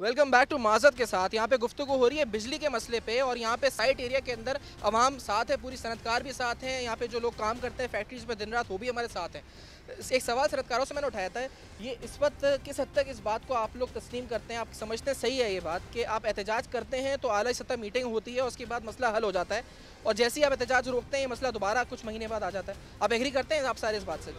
Welcome back to Majid के साथ। यहाँ पे गुफ्तगू हो रही है बिजली के मसले पे और यहाँ पे साइट एरिया के अंदर अवाम साथ है, पूरी सनतकार भी साथ हैं, यहाँ पे जो लोग काम करते हैं फैक्ट्रीज में दिन रात वो भी हमारे साथ हैं। एक सवाल सनतकारों से मैंने उठाया था, ये इस वक्त किस हद तक इस बात को आप लोग तस्लीम करते हैं, आप समझते हैं सही है ये बात कि आप एहतजाज करते हैं तो आला सतह मीटिंग होती है, उसके बाद मसला हल हो जाता है और जैसे ही आप एहतजाज रोकते हैं ये मसला दोबारा कुछ महीने बाद आ जाता है। आप एग्री करते हैं आप सारे इस बात से?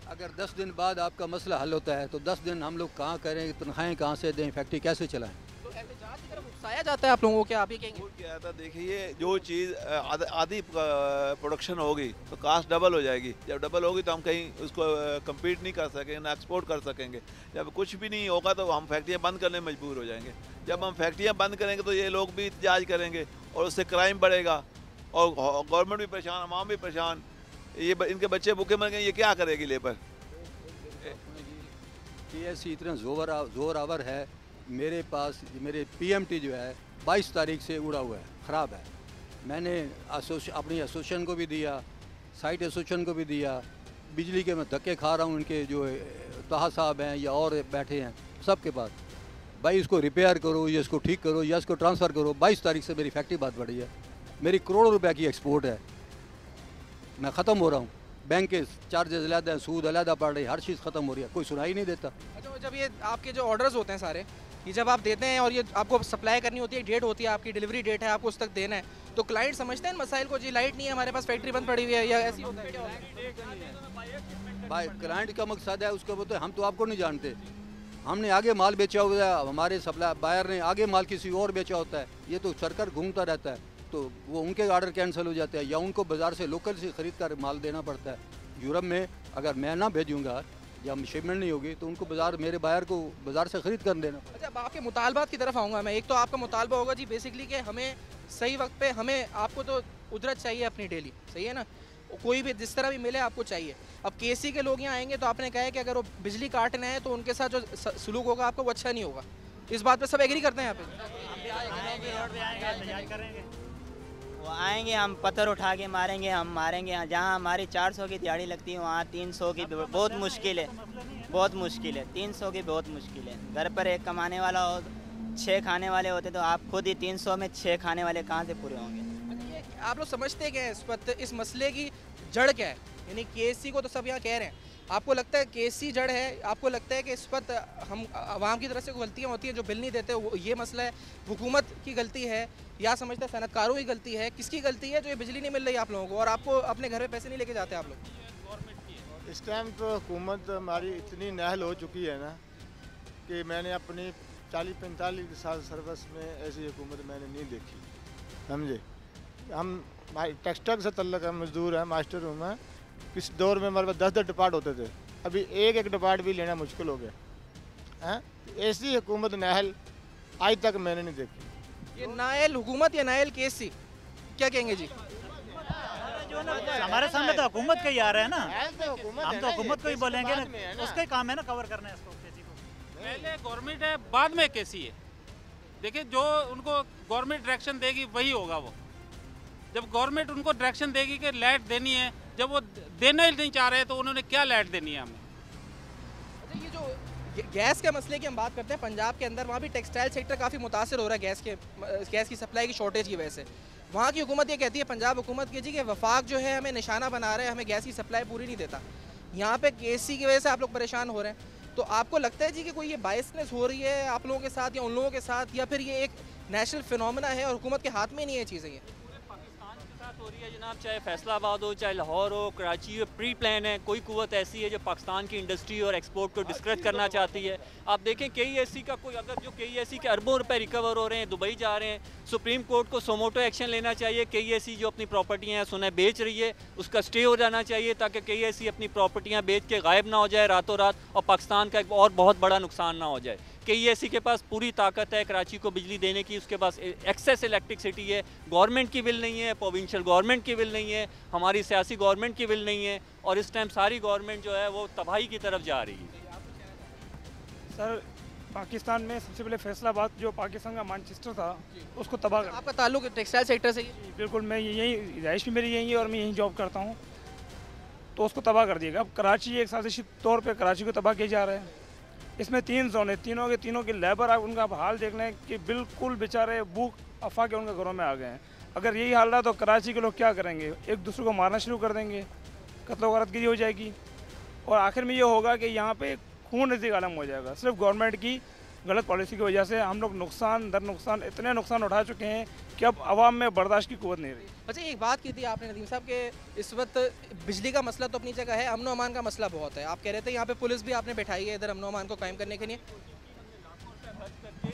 अगर 10 दिन बाद आपका मसला हल होता है तो 10 दिन हम लोग कहाँ करें, तनख्वाहें कहाँ से दें, फैक्ट्री कैसे चलाएं? तो एहतजाज की तरफ उकसाया जाता है आप लोगों को, आप ये कहेंगे? क्या था, देखिए जो चीज़ आधी प्रोडक्शन होगी तो कास्ट डबल हो जाएगी। जब डबल होगी तो हम कहीं उसको कम्पीट नहीं कर सकेंगे, ना एक्सपोर्ट कर सकेंगे। जब कुछ भी नहीं होगा तो हम फैक्ट्रियाँ बंद करने में मजबूर हो जाएंगे। जब हम फैक्ट्रियाँ बंद करेंगे तो ये लोग भी एहतजाज करेंगे और उससे क्राइम बढ़ेगा और गवर्नमेंट भी परेशान, अवाम भी परेशान, ये इनके बच्चे भूखे मर गए, ये क्या करेगी लेबर? KSE इतना जोर आवर है। मेरे पास मेरे PMT जो है 22 तारीख से उड़ा हुआ है, ख़राब है। मैंने अपनी एसोसिएशन को भी दिया, साइट एसोसिएशन को भी दिया, बिजली के मैं धक्के खा रहा हूँ उनके जो ताहा साहब हैं या और बैठे हैं सबके पास। भाई इसको रिपेयर करो या इसको ठीक करो या इसको ट्रांसफ़र करो। 22 तारीख से मेरी फैक्ट्री बात बढ़ी है, मेरी करोड़ों रुपए की एक्सपोर्ट है, मैं ख़त्म हो रहा हूँ। बैंक के चार्जेस अलहदा हैं, सूद अलहदा पड़ रही है, हर चीज़ ख़त्म हो रही है, कोई सुनाई नहीं देता। अच्छा, जब ये आपके जो ऑर्डर्स होते हैं सारे, ये जब आप देते हैं और ये आपको सप्लाई करनी होती है, डेट होती है आपकी, डिलीवरी डेट है, आपको उस तक देना है, तो क्लाइंट समझते हैं इन मसाइल को? जी लाइट नहीं है हमारे पास, फैक्ट्री बंद पड़ी हुई है, या ऐसी होता है? भाई क्लाइंट का मकसद है उसको बोलते हम तो आपको नहीं जानते, हमने आगे माल बेचा हुआ है, हमारे सप्लाई बायर ने आगे माल किसी और बेचा होता है, ये तो सरकार घूमता रहता है, तो वो उनके ऑर्डर कैंसिल हो जाते हैं या उनको बाज़ार से लोकल से ख़रीद कर माल देना पड़ता है। यूरोप में अगर मैं ना भेजूँगा या शिपमेंट नहीं होगी तो उनको बाज़ार, मेरे बायर को बाज़ार से ख़रीद कर देना। अच्छा, अब आपके मुतालबात की तरफ आऊँगा मैं। एक तो आपका मुतालबा होगा जी बेसिकली कि हमें सही वक्त पे, हमें आपको तो उजरत चाहिए अपनी डेली, सही है ना? कोई भी जिस तरह भी मिले आपको चाहिए। अब KSE के लोग यहाँ आएंगे तो आपने कहा है कि अगर वो बिजली काटना है तो उनके साथ जो सलूक होगा आपको वो अच्छा नहीं होगा। इस बात पे सब एग्री करते हैं यहाँ पे? वो आएंगे, हम पत्थर उठा के मारेंगे, हम मारेंगे। जहाँ हमारी 400 की दिहाड़ी लगती है वहाँ 300 की बहुत मुश्किल है, बहुत मुश्किल है। 300 की बहुत मुश्किल है। घर पर एक कमाने वाला हो, 6 खाने वाले होते तो आप खुद ही 300 में 6 खाने वाले कहाँ से पूरे होंगे? आप लोग समझते क्या है इस वक्त इस मसले की जड़ क्या है? यानी KSE को तो सब यहाँ कह रहे हैं, आपको लगता है KSE जड़ है? आपको लगता है कि इस वक्त हम आवाम की तरफ से गलतियाँ होती हैं, जो बिल नहीं देते, वो ये मसला है, हुकूमत की गलती है, या समझते हैं सनतकारों की गलती है? किसकी गलती है जो ये बिजली नहीं मिल रही आप लोगों को और आपको अपने घर में पैसे नहीं लेके जाते आप लोग? इस टाइम तो हुकूमत हमारी इतनी नहल हो चुकी है ना कि मैंने अपनी 40-45 साल सर्विस में ऐसी हुकूमत मैंने नहीं देखी, समझे। हम टेक्सटाइल से तल्लक है, मजदूर हैं, मास्टर हूँ मैं। किस दौर में हमारे पास 10-10 डिपार्ट होते थे, अभी एक डिपार्ट भी लेना मुश्किल हो गया है। ऐसी हुकूमत नहल आज तक मैंने नहीं देखी। ये नायल हुकूमत या नायल KSE, क्या कहेंगे जी? हमारे सामने तो हुकूमत का ही आ रहा है ना, हम तो हुकूमत को ही बोलेंगे ना, उसका ही काम है ना कवर करना है इसको, KSE को। पहले गवर्नमेंट है, बाद में KSE है। देखिए जो उनको गवर्नमेंट डायरेक्शन देगी वही होगा। वो जब गवर्नमेंट उनको डायरेक्शन देगी कि लाइट देनी है, जब वो देना ही नहीं चाह रहे तो उन्होंने क्या लाइट देनी है हमें? अच्छा, ये जो गैस के मसले की हम बात करते हैं, पंजाब के अंदर वहाँ भी टेक्सटाइल सेक्टर काफ़ी मुतासर हो रहा है गैस की सप्लाई की शॉर्टेज की वजह से। वहाँ की हुकूमत ये कहती है, पंजाब हुकूमत की जी कि वफाक जो है हमें निशाना बना रहा है, हमें गैस की सप्लाई पूरी नहीं देता। यहाँ पे KSE की वजह से आप लोग परेशान हो रहे हैं, तो आपको लगता है जी कि कोई ये बायसनेस हो रही है आप लोगों के साथ या उन लोगों के साथ, या फिर ये एक नेशनल फिनोमेना है और हुकूमत के हाथ में नहीं है चीज़ें? ये हो रही है जनाब, चाहे फैसलाबाद हो, चाहे लाहौर हो, कराची हो, प्री प्लान है। कोई कुव्वत ऐसी है जो पाकिस्तान की इंडस्ट्री और एक्सपोर्ट को डिस्करेज करना चाहती है। आप देखें KSE का कोई, अगर जो KSE के अरबों रुपए रिकवर हो रहे हैं, दुबई जा रहे हैं, सुप्रीम कोर्ट को सोमोटो एक्शन लेना चाहिए। KSE जो अपनी प्रॉपर्टियाँ सुने बेच रही है उसका स्टे हो जाना चाहिए, ताकि KSE अपनी प्रॉपर्टियाँ बेच के गायब ना हो जाए रातों रात और पाकिस्तान का एक और बहुत बड़ा नुकसान ना हो जाए। KSE के पास पूरी ताकत है कराची को बिजली देने की, उसके पास एक्सेस इलेक्ट्रिसिटी है, गवर्नमेंट की बिल नहीं है, प्रोविंशियल गवर्नमेंट की बिल नहीं है, हमारी सियासी गवर्नमेंट की बिल नहीं है, और इस टाइम सारी गवर्नमेंट जो है वो तबाही की तरफ जा रही है। सर पाकिस्तान में सबसे पहले फैसलाबाद जो पाकिस्तान का मैनचेस्टर था उसको तबाह कर। आपका ताल्लुक टेक्सटाइल सेक्टर से? बिल्कुल, मैं यही रिहाइश भी मेरी यही है और मैं यहीं जॉब करता हूँ, तो उसको तबाह कर दिएगा। अब कराची एक साजिशी तौर पे कराची को तबाह किया जा रहा है। इसमें 3 जोन है, तीनों के तीनों की लेबर, आप उनका हाल देख लें कि बिल्कुल बेचारे भूख अफा के उनके घरों में आ गए हैं। अगर यही हाल रहा तो कराची के लोग क्या करेंगे? एक दूसरे को मारना शुरू कर देंगे, कत्लो गारतगिरी हो जाएगी और आखिर में ये होगा कि यहाँ पे खून नज़दीक आलम हो जाएगा। सिर्फ गवर्नमेंट की गलत पॉलिसी की वजह से हम लोग नुकसान दर नुकसान इतने नुकसान उठा चुके हैं कि अब आवाम में बर्दाश्त की कुव्वत नहीं रही। अच्छा, एक बात की थी आपने नदीम साहब के इस वक्त बिजली का मसला तो अपनी जगह है, अमन अमान का मसला बहुत है। आप कह रहे थे यहाँ पे पुलिस भी आपने बैठाई है इधर अमन अमान को कायम करने के लिए।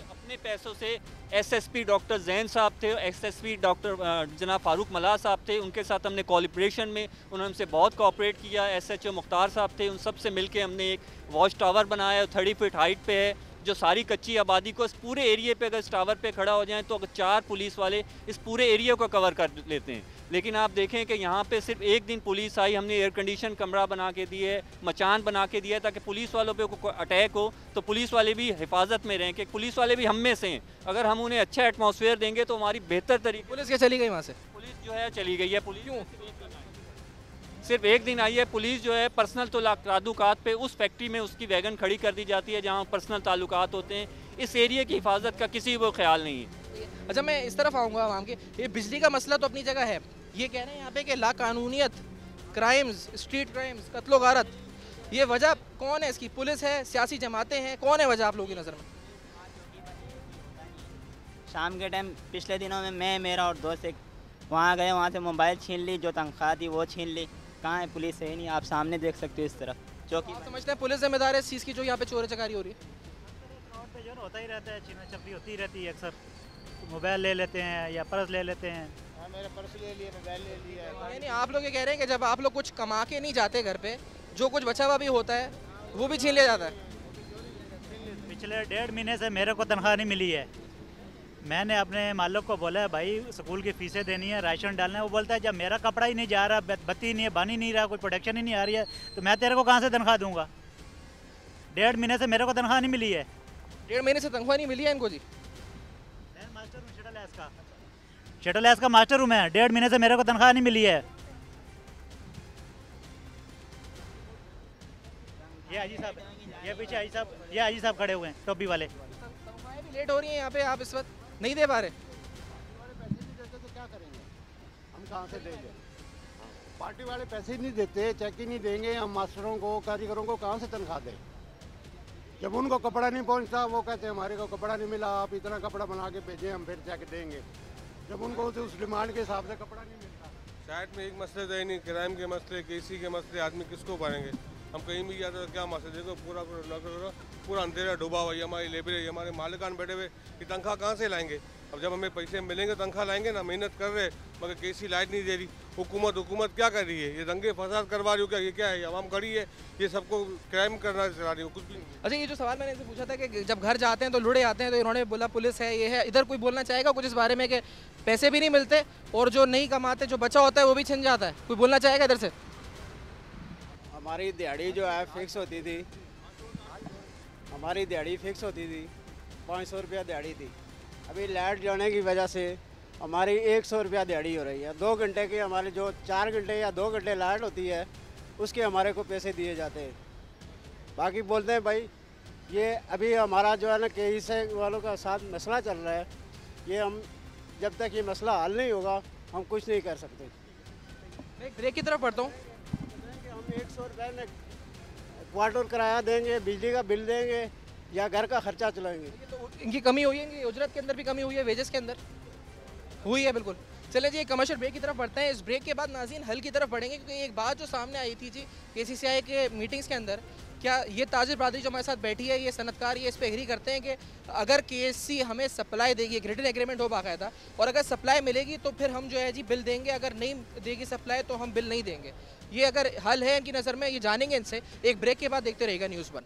अपने पैसों से एसएसपी डॉक्टर जैन साहब थे, एसएसपी डॉक्टर जनाब फारूक मल्लाह साहब थे, उनके साथ हमने कोऑपरेशन में उन्होंने हमसे बहुत कोऑपरेट किया। एसएचओ मुख्तार साहब थे, उन सब से मिलके हमने एक वॉच टावर बनाया, 30 फीट हाइट पे है, जो सारी कच्ची आबादी को इस पूरे एरिया पे अगर इस टावर पे खड़ा हो जाएं तो अगर 4 पुलिस वाले इस पूरे एरिया को कवर कर लेते हैं। लेकिन आप देखें कि यहाँ पे सिर्फ एक दिन पुलिस आई, हमने एयर कंडीशन कमरा बना के दिए, मचान बना के दिया ताकि पुलिस वालों पे कोई अटैक हो तो पुलिस वाले भी हिफाजत में रहें, कि पुलिस वाले भी हम में से हैं। अगर हम उन्हें अच्छा एटमॉस्फेयर देंगे तो हमारी बेहतर तरीके। पुलिस क्या चली गई वहाँ से? पुलिस जो है चली गई है। पुलिस क्यों? सिर्फ एक दिन आई है। पुलिस जो है पर्सनल ताल्लुकात पे उस फैक्ट्री में उसकी वैगन खड़ी कर दी जाती है जहाँ पर्सनल ताल्लुकात होते हैं। इस एरिया की हिफाजत का किसी को ख्याल नहीं है। अच्छा, मैं इस तरफ आऊँगा आवाम के, ये बिजली का मसला तो अपनी जगह है, ये कह रहे हैं यहाँ पे कि लाकानूनियत, क्राइम्स, स्ट्रीट क्राइम्स, कत्लो गारत, ये वजह कौन है इसकी? पुलिस है, सियासी जमातें हैं, कौन है वजह आप लोगों की नज़र में? शाम के टाइम पिछले दिनों में मैं, मेरा और दोस्त एक वहाँ गए, वहाँ से मोबाइल छीन ली, जो तनख्वाह थी वो छीन ली। कहाँ है पुलिस? है नहीं, आप सामने देख सकते हो इस तरफ चौकी। आप समझते हैं पुलिस जिम्मेदार है इस चीज़ की जो यहाँ पे चोरी चकारी हो रही है? रोड पे जो होता ही रहता है, छीना चपरी होती रहती है अक्सर। मोबाइल ले लेते हैं या पर्स ले लेते हैं। हाँ, मेरा पर्स ले लिया, मोबाइल ले लिया। नहीं, आप लोग ये कह रहे हैं कि जब आप लोग कुछ कमा के नहीं जाते घर पे, जो कुछ बचा हुआ भी होता है वो भी छीन लिया जाता है। पिछले 1.5 महीने से मेरे को तनख्वाह नहीं मिली है। मैंने अपने मालिक को बोला है भाई स्कूल की फीसें देनी है, राशन डालना है। वो बोलता है जब मेरा कपड़ा ही नहीं जा रहा, बत्ती नहीं है, बनी नहीं रहा, कोई प्रोडक्शन ही नहीं आ रही है, तो मैं तेरे को कहाँ से तनख्वाह दूंगा? 1.5 महीने से मेरे को तनख्वाह नहीं मिली है। 1.5 महीने से तनख्वाह नहीं मिली है इनको? जी, मास्टर हूँ शटल ऐस का मास्टर हूँ मैं। 1.5 महीने से मेरे को तनख्वाह नहीं मिली है। ये हाजी साहब, ये पीछे हाजी साहब, ये हाजी साहब खड़े हुए हैं टोपी वाले। तनख्वाहें भी लेट हो रही हैं यहाँ पे, आप इस वक्त नहीं दे पा रहे? पैसे नहीं देते तो क्या करेंगे? हम कहाँ से देंगे? पार्टी वाले पैसे ही नहीं देते, चेक ही नहीं देंगे, हम मास्टरों को, कारीगरों को कहाँ से तनख्वाह दें? जब उनको कपड़ा नहीं पहुँचता वो कहते हैं हमारे को कपड़ा नहीं मिला, आप इतना कपड़ा बना के भेजें, हम फिर चेक देंगे। जब उनको उस डिमांड के हिसाब से कपड़ा नहीं मिलता। साइड में एक मसले तो ही नहीं, क्राइम के मसले, केसी के मसले, आदमी किसको पढ़ेंगे? हम कहीं भी जाते तो क्या मसले? देखो पूरा अंधेरा डूबा हुआ है, हमारी लेबर है, हमारे मालिकान बैठे हुए, कि तनख्वाह कहाँ से लाएंगे? अब जब हमें पैसे मिलेंगे तनख्वाह लाएंगे ना। मेहनत कर रहे मगर केसी लाइट नहीं दे रही। हुकूमत क्या कर रही है? ये दंगे फसाद करवा रही हो क्या? ये क्या है? आवाम खड़ी है, ये सबको क्राइम करना चला रही हो, कुछ भी नहीं। अच्छा, ये जो सवाल मैंने इनसे पूछा था कि जब घर जाते हैं तो लुढ़े आते हैं, तो इन्होंने बोला पुलिस है, ये है। इधर कोई बोलना चाहेगा कुछ इस बारे में कि पैसे भी नहीं मिलते और जो नहीं कमाते, जो बचा होता है वो भी छिन जाता है? कोई बोलना चाहेगा इधर से? हमारी दिहाड़ी जो है फिक्स होती थी, हमारी दिहाड़ी फिक्स होती थी, 500 रुपया दिहाड़ी थी। अभी लाइट जाने की वजह से हमारी 100 रुपया दिहाड़ी हो रही है। 2 घंटे की हमारी जो 4 घंटे या 2 घंटे लाइट होती है उसके हमारे को पैसे दिए जाते हैं। बाकी बोलते हैं भाई ये अभी हमारा जो है ना केसी वालों का साथ मसला चल रहा है, ये हम जब तक ये मसला हल नहीं होगा हम कुछ नहीं कर सकते। मैं एक ब्रेक की तरफ पढ़ता हूँ। हम 100 रुपये में क्वार्टर किराया देंगे, बिजली का बिल देंगे या घर का खर्चा चलाएंगे। तो इनकी कमी हुई है, इनकी उजरत के अंदर भी कमी हुई है, वेजेस के अंदर हुई है बिल्कुल। चले जी, एक कमर्शियल ब्रेक की तरफ बढ़ते हैं। इस ब्रेक के बाद नाज़रीन हल की तरफ बढ़ेंगे, क्योंकि एक बात जो सामने आई थी जी KCCI के मीटिंग्स के अंदर, क्या ये ताजिर बरादरी जो हमारे साथ बैठी है, ये सनतकार, ये इस पर एग्री करते हैं कि अगर KSC हमें सप्लाई देगी, एक रिटन एग्रीमेंट हो बाकायदा, और अगर सप्लाई मिलेगी तो फिर हम जो है जी बिल देंगे, अगर नहीं देगी सप्लाई तो हम बिल नहीं देंगे। ये अगर हल है इनकी नज़र में, ये जानेंगे इनसे। एक ब्रेक के बाद देखते रहेगा न्यूज़ 1।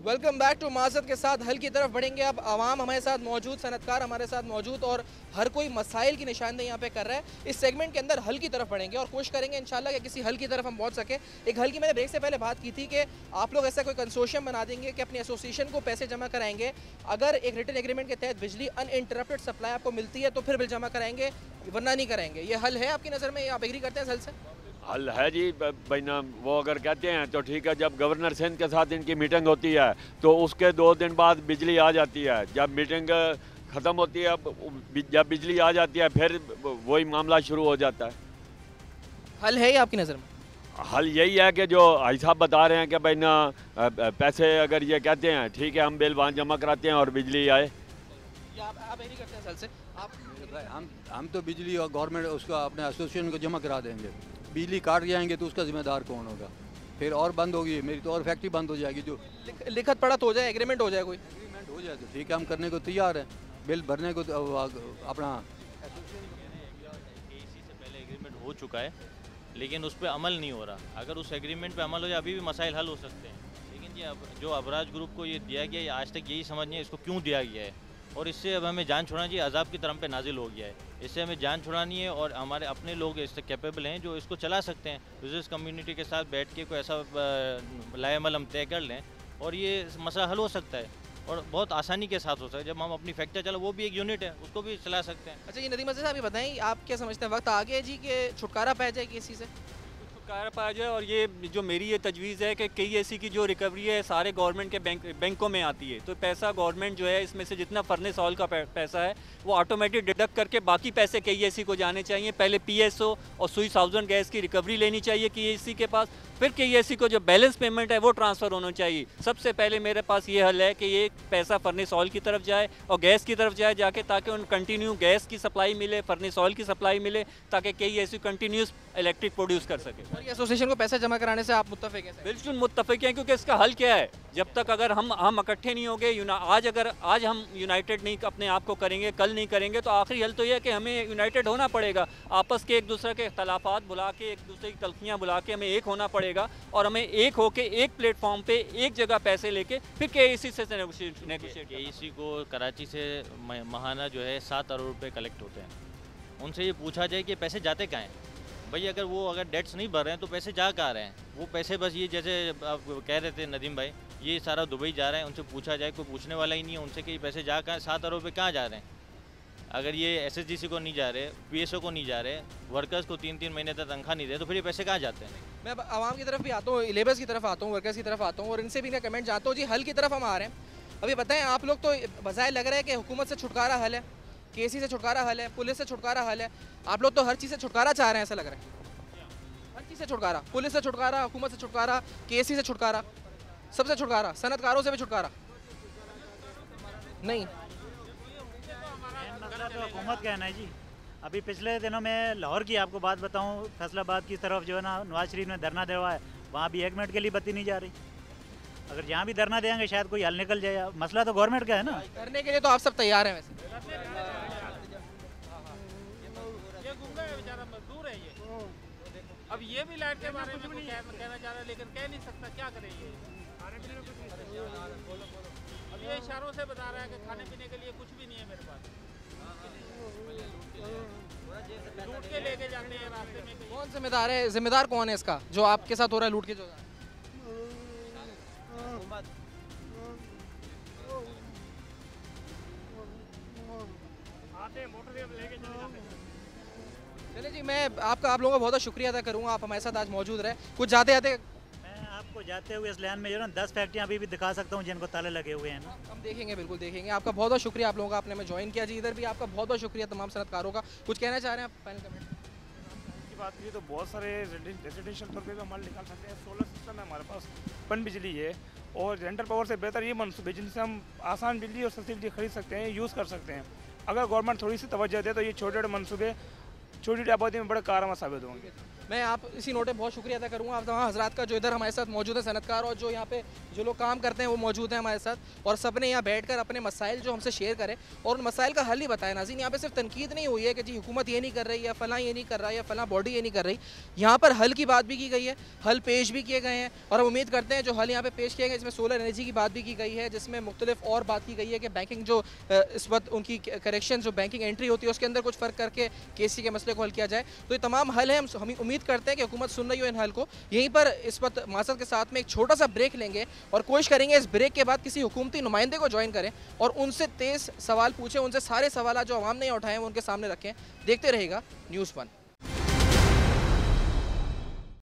वेलकम बैक टू माजत के साथ हल की तरफ बढ़ेंगे। अब आवाम हमारे साथ मौजूद, सनतकार हमारे साथ मौजूद और हर कोई मसाइल की निशानदेही यहाँ पे कर रहा है। इस सेगमेंट के अंदर हल की तरफ बढ़ेंगे और कोशिश करेंगे इंशाल्लाह कि किसी हल की तरफ हम पहुँच सके। एक हल की मैंने ब्रेक से पहले बात की थी कि आप लोग ऐसा कोई कंसोर्शियम बना देंगे कि अपनी एसोसिएशन को पैसे जमा कराएंगे, अगर एक रिटन एग्रीमेंट के तहत बिजली अनइंटरप्टेड सप्लाई आपको मिलती है तो फिर बिल जमा कराएंगे, वरना नहीं कराएंगे। ये हल है आपकी नज़र में, आप एग्री करते हैं इस हल से? हल है जी भाई ना, वो अगर कहते हैं तो ठीक है। जब गवर्नर सिंध के साथ इनकी मीटिंग होती है तो उसके 2 दिन बाद बिजली आ जाती है। जब मीटिंग ख़त्म होती है, जब बिजली आ जाती है फिर वही मामला शुरू हो जाता है। हल है ये आपकी नज़र में? हल यही है कि जो भाई साहब बता रहे हैं कि भाई ना पैसे अगर ये कहते हैं ठीक है हम बिल वहाँ जमा कराते हैं और बिजली आए। आप एग्री करते हैं इस हल से? हम तो बिजली और गवर्नमेंट उसका अपने एसोसिएशन को जमा करा देंगे। बिजली काट जाएंगे तो उसका जिम्मेदार कौन होगा? फिर और बंद होगी, मेरी तो और फैक्ट्री बंद हो जाएगी। जो लिखत पढ़त हो जाए, एग्रीमेंट हो जाए, कोई एग्रीमेंट हो जाए तो ठीक है, हम करने को तैयार हैं। बिल भरने को तो अपना केसी से पहले एग्रीमेंट हो चुका है लेकिन उस पर अमल नहीं हो रहा। अगर उस एग्रीमेंट पे अमल हो जाए अभी भी मसाइल हल हो सकते हैं। लेकिन ये जो अबराज ग्रुप को ये दिया गया है, आज तक यही समझ नहीं है इसको क्यों दिया गया है। और इससे अब हमें जान छुड़ाना चाहिए, अजाब की तरफ पे नाजिल हो गया है। इससे हमें जान छुड़ानी है और हमारे अपने लोग इससे कैपेबल हैं जो इसको चला सकते हैं। बिजनेस कम्युनिटी के साथ बैठ के कोई ऐसा लाएमल हम तय कर लें और ये मसला हल हो सकता है और बहुत आसानी के साथ हो सकता है। जब हम अपनी फैक्ट्री चला, वो भी एक यूनिट है, उसको भी चला सकते हैं। अच्छा, ये नदीम अज़ीज़ साहब, ये बताएं आप क्या समझते हैं, वक्त आ गया जी कि छुटकारा पाया जाए किसी से? छुटकारा पाया जाए। और ये जो मेरी ये तजवीज़ है कि KEC की जो रिकवरी है सारे गवर्नमेंट के बैंकों में आती है, तो पैसा गवर्नमेंट जो है इसमें से जितना फर्नेस ऑयल का पैसा है वो ऑटोमेटिक डिडक्ट करके बाकी पैसे KEC को जाने चाहिए। पहले PSO और सुई साउजन गैस की रिकवरी लेनी चाहिए KEC के पास, फिर KEC को जो बैलेंस पेमेंट है वो ट्रांसफ़र होना चाहिए। सबसे पहले मेरे पास ये हल है कि ये पैसा फर्नेस ऑयल की तरफ जाए और गैस की तरफ जाए जाके, ताकि उन कंटिन्यू गैस की सप्लाई मिले, फर्नेस ऑयल की सप्लाई मिले, ताकि KEC कंटिन्यूस इलेक्ट्रिक प्रोड्यूस कर सके। और ये एसोसिएशन को पैसा जमा कराने से आप मुत्तफिक हैं? बिल्कुल मुत्तफिक हैं, क्योंकि इसका हल क्या है, जब तक अगर हम इकट्ठे नहीं होंगे, आज हम यूनाइटेड नहीं अपने आप को करेंगे, कल नहीं करेंगे, तो आखिरी हल तो ये है कि हमें यूनाइटेड होना पड़ेगा। आपस के एक दूसरे के इख्तलाफात बुला के, एक दूसरे की तल्खियाँ बुला के हमें एक होना पड़ेगा और हमें एक होके एक प्लेटफॉर्म पे एक जगह पैसे लेके फिर KEC से नेगोशिएट। KEC को कराची से माहाना जो है 7 अरब रुपये कलेक्ट होते हैं। उनसे ये पूछा जाए कि पैसे जाते कहाँ हैं भाई? अगर डेट्स नहीं भर रहे हैं तो पैसे जा कहाँ रहे हैं? वो पैसे बस ये जैसे आप कह रहे थे नदीम भाई, ये सारा दुबई जा रहा है। उनसे पूछा जाए, कोई पूछने वाला ही नहीं है उनसे कि पैसे जा कहाँ, 7 अरब रुपये कहाँ जा रहे हैं? अगर ये SSDC को नहीं जा रहे, PSO को नहीं जा रहे, वर्कर्स को 3-3 महीने तक तनख्वाह नहीं दे, तो फिर ये पैसे कहाँ जाते हैं? मैं आवाम की तरफ भी आता हूँ, लेबर्स की तरफ आता हूँ, वर्कर्स की तरफ आता हूँ और इनसे भी इनका कमेंट जानता हूँ। जी, हल की तरफ हम आ रहे हैं। अभी बताएं, आप लोग तो बजाय लग रहा है कि हुकूमत से छुटकारा हल है, KEC से छुटकारा हल है, पुलिस से छुटकारा हल है। आप लोग तो हर चीज़ से छुटकारा चाह रहे हैं, ऐसा लग रहा है। हर चीज़ से छुटकारा, पुलिस से छुटकारा, हुकूमत से छुटकारा, KEC से छुटकारा, सबसे छुटकारा, सनतकारों से भी छुटकारा नहीं। मसला तो हुकूमत का है ना जी। अभी पिछले दिनों में लाहौर की आपको बात बताऊं, फैसलाबाद की तरफ जो है ना नवाज शरीफ ने धरना दिलवा है, वहाँ भी 1 मिनट के लिए बत्ती नहीं जा रही। अगर जहाँ भी धरना देंगे शायद कोई हल निकल जाए। मसला तो गवर्नमेंट का है ना। करने के लिए तो आप सब तैयार हैं वैसे? मजदूर है ये। अब ये भी लाइट के बारे में कहना चाह रहा है लेकिन कह नहीं सकता, क्या करे ये। अब ये इशारों से बता रहा है कि खाने पीने के लिए कुछ भी नहीं है मेरे पास, लूट के लेके जाते हैं रास्ते में। कौन जिम्मेदार है? जिम्मेदार कौन है इसका जो आपके साथ हो रहा है, लूट के जो? चलिए जी, मैं आप लोगों का बहुत बहुत शुक्रिया अदा करूँगा, आप हमारे साथ आज मौजूद रहे। कुछ जाते मैं आपको जाते हुए इस लैन में जो ना 10 फैक्ट्रियाँ अभी भी दिखा सकता हूँ जिनको ताले लगे हुए हैं ना। हम देखेंगे, बिल्कुल देखेंगे। आपका बहुत बहुत शुक्रिया आप लोगों का, आपने हमें ज्वाइन किया जी। इधर भी आपका बहुत बहुत शुक्रिया तमाम सनतकारों का। कुछ कहना चाह रहे हैं आप? फाइनल कमेंट की बात करिए तो बहुत सारे रेजिडेंशियल तौर पर हम निकाल सकते हैं। सोलर सिस्टम है हमारे पास, पन बिजली है और रेंटल पावर से बेहतर ये मनसूबे जिनसे हम आसान बिजली और सस्ती बिजली खरीद सकते हैं, यूज़ कर सकते हैं। अगर गवर्नमेंट थोड़ी सी तवज्जो दे तो ये छोटे छोटे मनसूबे छोटी छोटी आबादी में बड़े कारगर साबित होंगे। मैं आप इसी नोट पे बहुत शुक्रिया अदा करूँगा आप तमाम हजरात का जो इधर हमारे साथ मौजूद है सनतकार और जो यहाँ पे जो लोग काम करते हैं वो मौजूद हैं हमारे साथ और सब ने यहाँ बैठकर अपने मसाइल जो हमसे शेयर करें और उन मसाइल का हल ही बताया। नाज़रीन, यहाँ पे सिर्फ तनकीद नहीं हुई है कि जी हुकूमत ये नहीं कर रही या फ़लाँ ये नहीं कर रहा या फ़लाँ बॉडी ये नहीं कर रही, यहाँ पर हल की बात भी की गई है, हल पेश भी किए गए हैं और हम उम्मीद करते हैं जो हल यहाँ पे पेश किए गए इसमें सोलर एनर्जी की बात भी की गई है, जिसमें मुख्तलिफ और बात की गई है कि बैंकिंग जो इस वक्त उनकी करेक्शन जो बैंकिंग एंट्री होती है उसके अंदर कुछ फ़र्क करके KC के मसले को हल किया जाए। तो ये तमाम हल है, हम उम्मीद करते हैं कि हुकूमत सुन रही हो इन हल को। यहीं पर इस वक्त मासद के साथ में एक छोटा सा ब्रेक लेंगे और कोशिश करेंगे इस ब्रेक के बाद किसी हुकूमती नुमाइंदे को ज्वाइन करें और उनसे तेज़ सवाल पूछें, उनसे सारे सवाल जो आवाम ने उठाए हैं वो उनके सामने रखें। देखते रहेगा News 1।